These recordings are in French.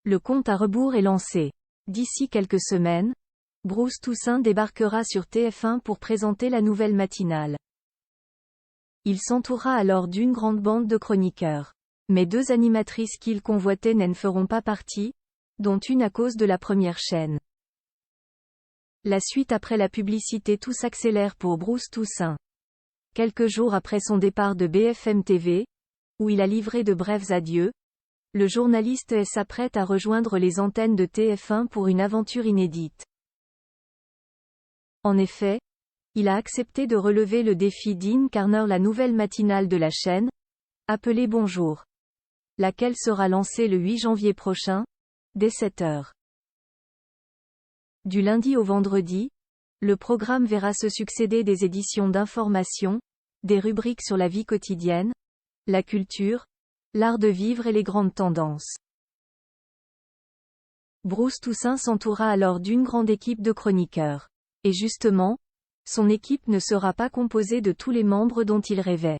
Le compte à rebours est lancé. D'ici quelques semaines, Bruce Toussaint débarquera sur TF1 pour présenter la nouvelle matinale. Il s'entourera alors d'une grande bande de chroniqueurs. Mais 2 animatrices qu'il convoitait n'en feront pas partie, dont une à cause de la première chaîne. La suite après la publicité. Tout s'accélère pour Bruce Toussaint. Quelques jours après son départ de BFM TV, où il a livré de brefs adieux, le journaliste s'apprête à rejoindre les antennes de TF1 pour une aventure inédite. En effet, il a accepté de relever le défi d'incarner la nouvelle matinale de la chaîne, appelée Bonjour, laquelle sera lancée le 8 janvier prochain, dès 7h. Du lundi au vendredi, le programme verra se succéder des éditions d'information, des rubriques sur la vie quotidienne, la culture, l'art de vivre et les grandes tendances. Bruce Toussaint s'entourera alors d'une grande équipe de chroniqueurs. Et justement, son équipe ne sera pas composée de tous les membres dont il rêvait.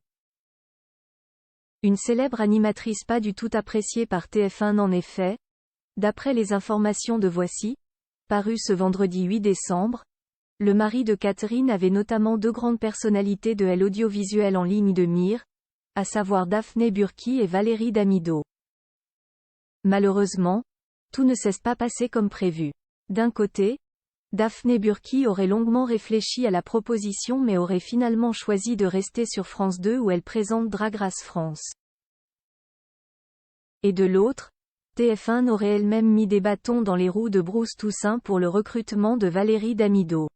Une célèbre animatrice pas du tout appréciée par TF1 en effet, d'après les informations de Voici, paru ce vendredi 8 décembre, le mari de Catherine avait notamment 2 grandes personnalités de l'audiovisuel en ligne de mire, à savoir Daphné Burki et Valérie Damido. Malheureusement, tout ne s'est pas passé comme prévu. D'un côté, Daphné Burki aurait longuement réfléchi à la proposition mais aurait finalement choisi de rester sur France 2 où elle présente Drag Race France. Et de l'autre, TF1 aurait elle-même mis des bâtons dans les roues de Bruce Toussaint pour le recrutement de Valérie Damido.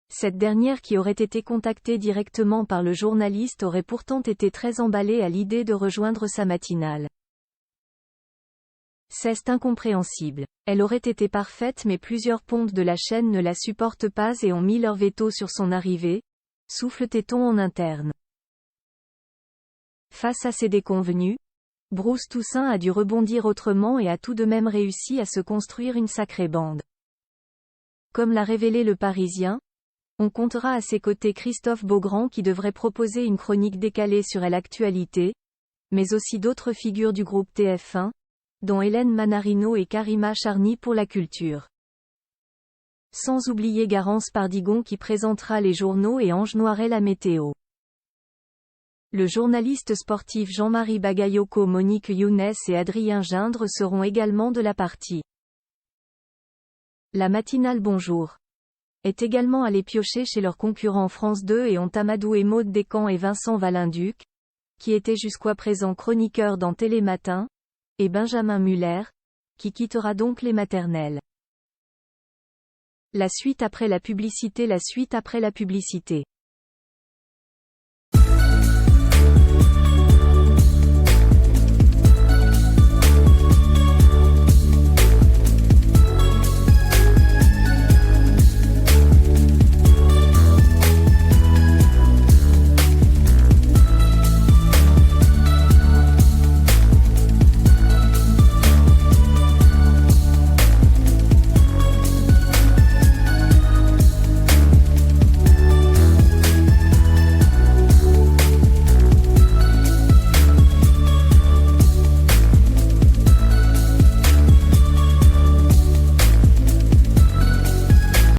Cette dernière qui aurait été contactée directement par le journaliste aurait pourtant été très emballée à l'idée de rejoindre sa matinale. C'est incompréhensible. Elle aurait été parfaite mais plusieurs pontes de la chaîne ne la supportent pas et ont mis leur veto sur son arrivée, souffle-t-on en interne. Face à ces déconvenues, Bruce Toussaint a dû rebondir autrement et a tout de même réussi à se construire une sacrée bande. Comme l'a révélé Le Parisien, on comptera à ses côtés Christophe Beaugrand qui devrait proposer une chronique décalée sur l'actualité, mais aussi d'autres figures du groupe TF1, dont Hélène Manarino et Karima Charny pour la culture. Sans oublier Garance Pardigon qui présentera les journaux et Ange Noiret la météo. Le journaliste sportif Jean-Marie Bagayoko, Monique Younes et Adrien Gindre seront également de la partie. La matinale Bonjour est également allée piocher chez leurs concurrents France 2 et ont amadoué Maud Descamps et Vincent Valinduc, qui étaient jusqu'à présent chroniqueurs dans Télématin, et Benjamin Muller, qui quittera donc les maternelles. La suite après la publicité.